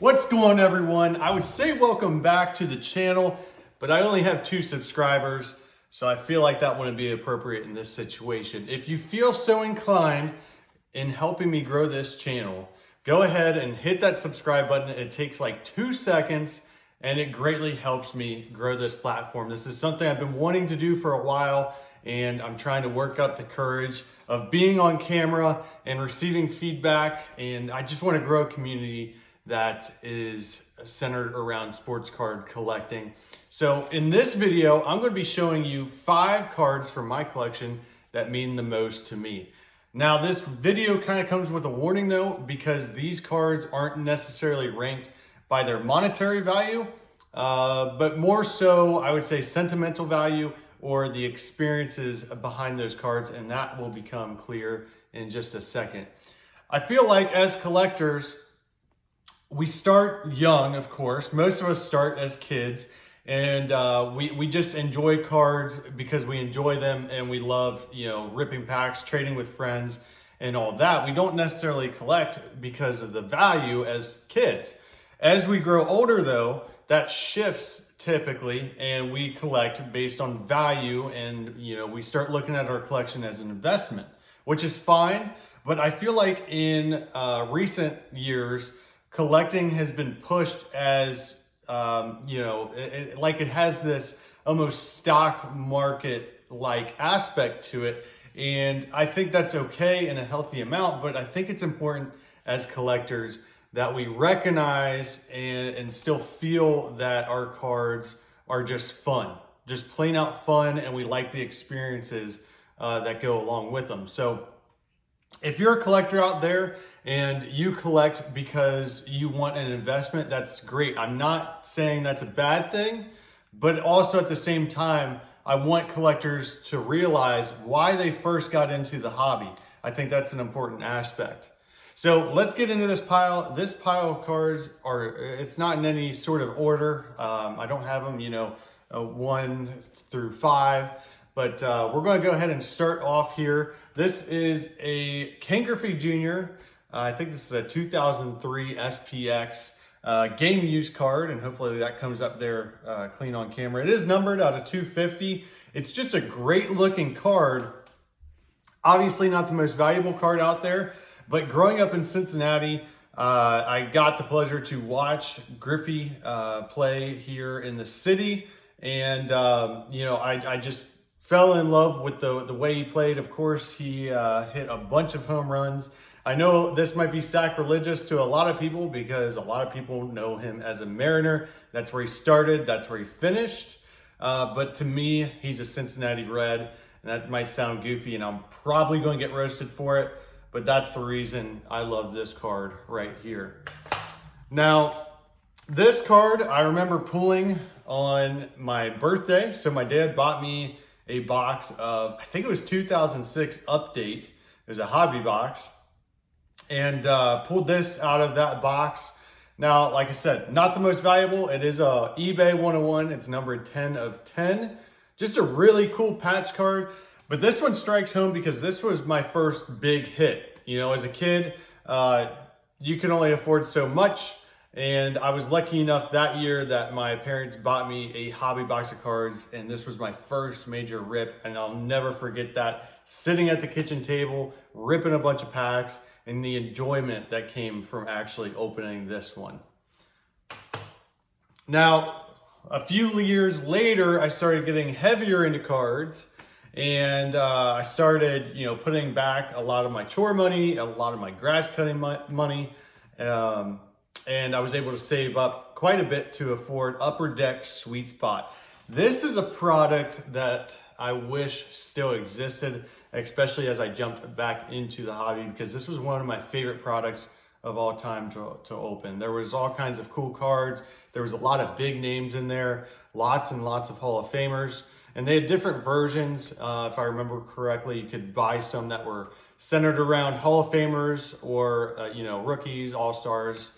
What's going on, everyone? I would say welcome back to the channel, but I only have 2 subscribers, so I feel like that wouldn't be appropriate in this situation. If you feel so inclined in helping me grow this channel, go ahead and hit that subscribe button. It takes like 2 seconds and it greatly helps me grow this platform. This is something I've been wanting to do for a while, and I'm trying to work up the courage of being on camera and receiving feedback, and I just want to grow a community that is centered around sports card collecting. So in this video, I'm going to be showing you 5 cards from my collection that mean the most to me. Now, this video kind of comes with a warning though, because these cards aren't necessarily ranked by their monetary value, but more so, I would say, sentimental value or the experiences behind those cards, and that will become clear in just a second. I feel like as collectors, we start young, of course. Most of us start as kids, and we just enjoy cards because we enjoy them and we love, ripping packs, trading with friends, and all that. We don't necessarily collect because of the value as kids. As we grow older, though, that shifts typically, and we collect based on value, and we start looking at our collection as an investment, which is fine. But I feel like in recent years, collecting has been pushed as, like it has this almost stock market-like aspect to it. And I think that's okay in a healthy amount, but I think it's important as collectors that we recognize and still feel that our cards are just fun, just plain out fun, and we like the experiences that go along with them. So if you're a collector out there and you collect because you want an investment, that's great. I'm not saying that's a bad thing, but also at the same time, I want collectors to realize why they first got into the hobby. I think that's an important aspect. So let's get into this pile. This pile of cards it's not in any sort of order. I don't have them, 1 through 5. But we're going to go ahead and start off here. This is a Ken Griffey Jr. I think this is a 2003 SPX game used card, and hopefully that comes up there clean on camera. It is numbered out of 250. It's just a great looking card. Obviously not the most valuable card out there, but growing up in Cincinnati, I got the pleasure to watch Griffey play here in the city. And, I just fell in love with the way he played. Of course, he hit a bunch of home runs. I know this might be sacrilegious to a lot of people because a lot of people know him as a Mariner. That's where he started. That's where he finished. But to me, he's a Cincinnati Red. And that might sound goofy, and I'm probably going to get roasted for it. But that's the reason I love this card right here. Now, this card I remember pulling on my birthday. So my dad bought me a box of, I think it was 2006 Update. It was a hobby box, and pulled this out of that box. Now, like I said, not the most valuable. It is a eBay 101. It's numbered 10 of 10. Just a really cool patch card. But this one strikes home because this was my first big hit. As a kid, you can only afford so much. And I was lucky enough that year that my parents bought me a hobby box of cards, and this was my first major rip, and I'll never forget that. Sitting at the kitchen table, ripping a bunch of packs, and the enjoyment that came from actually opening this one. Now, a few years later, I started getting heavier into cards, and I started, putting back a lot of my chore money, a lot of my grass cutting money, and I was able to save up quite a bit to afford Upper Deck Sweet Spot. This is a product that I wish still existed, especially as I jumped back into the hobby, because this was one of my favorite products of all time to open. There was all kinds of cool cards. There was a lot of big names in there, lots and lots of Hall of Famers, and they had different versions. If I remember correctly, you could buy some that were centered around Hall of Famers or, rookies, all-stars.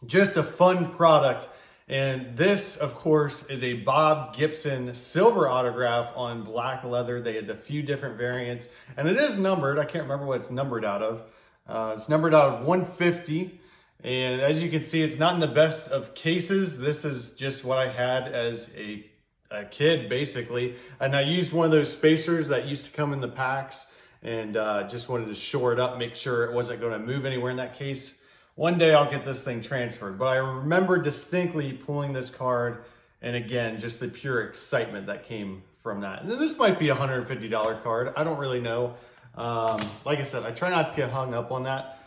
Just a fun product. And this, of course, is a Bob Gibson silver autograph on black leather. They had a few different variants, and it is numbered. I can't remember what it's numbered out of. It's numbered out of 150, And as you can see, it's not in the best of cases. This is just what I had as a kid, basically. And I used one of those spacers that used to come in the packs, and just wanted to shore it up, make sure it wasn't going to move anywhere in that case. One day I'll get this thing transferred, but I remember distinctly pulling this card, and again, just the pure excitement that came from that. And this might be a $150 card. I don't really know. Like I said, I try not to get hung up on that.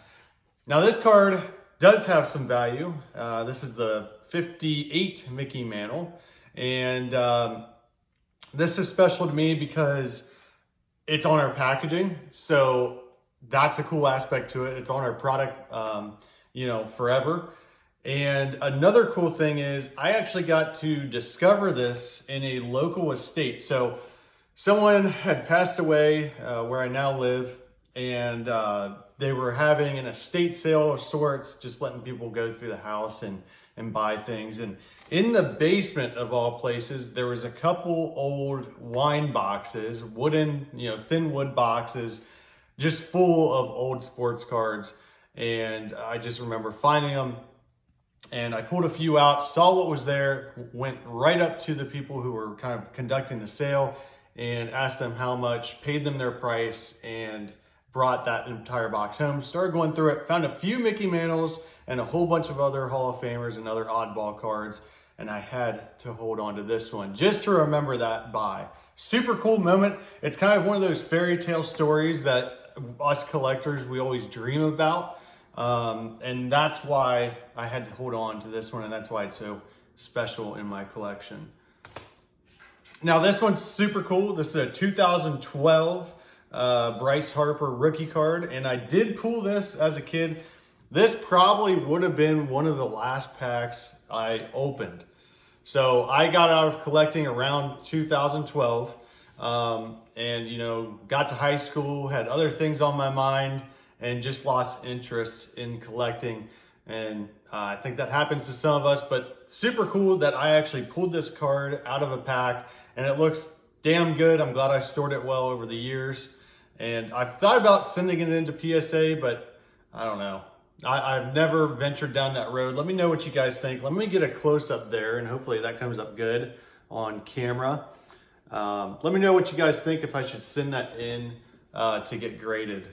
Now this card does have some value. This is the 58 Mickey Mantle. And this is special to me because it's on our packaging. So that's a cool aspect to it. It's on our product, forever. And another cool thing is I actually got to discover this in a local estate. So someone had passed away where I now live, and they were having an estate sale of sorts, just letting people go through the house and buy things. And in the basement of all places, there was a couple old wine boxes, wooden, thin wood boxes, just full of old sports cards. And I just remember finding them, and I pulled a few out, saw what was there, went right up to the people who were kind of conducting the sale and asked them how much, paid them their price, and brought that entire box home. Started going through it, found a few Mickey Mantles and a whole bunch of other Hall of Famers and other oddball cards. And I had to hold on to this one just to remember that by. Super cool moment. It's kind of one of those fairy tale stories that us collectors, we always dream about. And that's why I had to hold on to this one, and that's why it's so special in my collection. Now this one's super cool. This is a 2012 Bryce Harper rookie card, and I did pull this as a kid. This probably would have been one of the last packs I opened. So I got out of collecting around 2012, and got to high school, had other things on my mind, and just lost interest in collecting. And I think that happens to some of us, but super cool that I actually pulled this card out of a pack, and it looks damn good. I'm glad I stored it well over the years. And I've thought about sending it into PSA, but I don't know. I've never ventured down that road. Let me know what you guys think. Let me get a close up there, and hopefully that comes up good on camera. Let me know what you guys think, if I should send that in to get graded.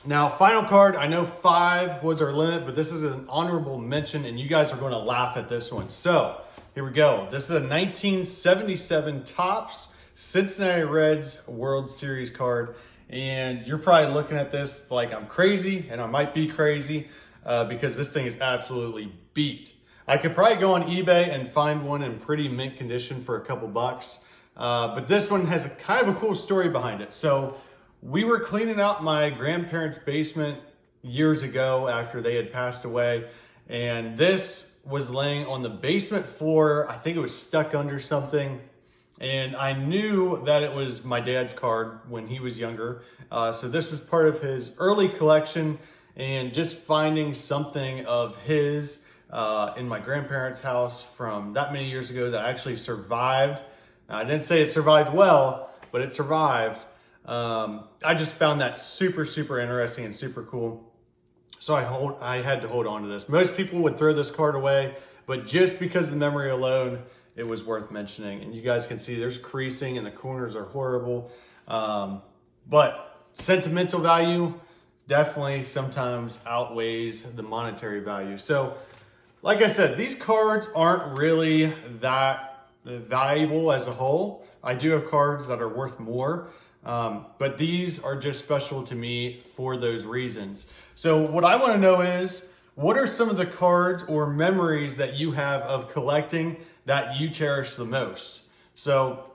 Now, final card. I know 5 was our limit, but this is an honorable mention, and you guys are going to laugh at this one. So here we go. This is a 1977 Topps Cincinnati Reds World Series card. And you're probably looking at this like I'm crazy, and I might be crazy because this thing is absolutely beat. I could probably go on eBay and find one in pretty mint condition for a couple bucks. But this one has a kind of a cool story behind it. So we were cleaning out my grandparents' basement years ago after they had passed away. And this was laying on the basement floor. I think it was stuck under something. And I knew that it was my dad's card when he was younger. So this was part of his early collection, and just finding something of his in my grandparents' house from that many years ago that actually survived. Now, I didn't say it survived well, but it survived. I just found that super, super interesting and super cool. So I had to hold on to this. Most people would throw this card away, but just because of the memory alone, it was worth mentioning. And you guys can see there's creasing and the corners are horrible. But sentimental value definitely sometimes outweighs the monetary value. So like I said, these cards aren't really that valuable as a whole. I do have cards that are worth more, but these are just special to me for those reasons. So what I want to know is, what are some of the cards or memories that you have of collecting that you cherish the most? So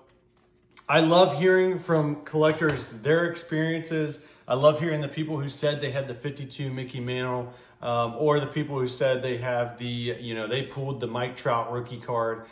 I love hearing from collectors, their experiences. I love hearing the people who said they had the 52 Mickey Mantle, or the people who said they have the, they pulled the Mike Trout rookie card.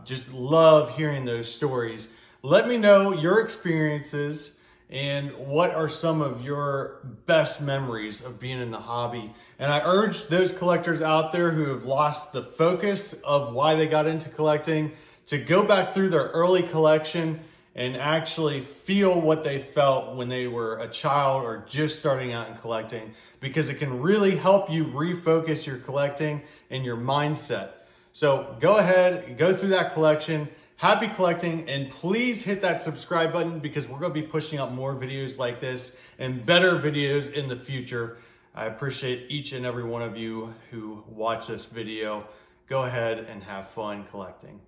Just love hearing those stories. Let me know your experiences and what are some of your best memories of being in the hobby. And I urge those collectors out there who have lost the focus of why they got into collecting to go back through their early collection and actually feel what they felt when they were a child or just starting out in collecting, because it can really help you refocus your collecting and your mindset. So go ahead, go through that collection. Happy collecting, and please hit that subscribe button because we're going to be pushing out more videos like this and better videos in the future. I appreciate each and every one of you who watch this video. Go ahead and have fun collecting.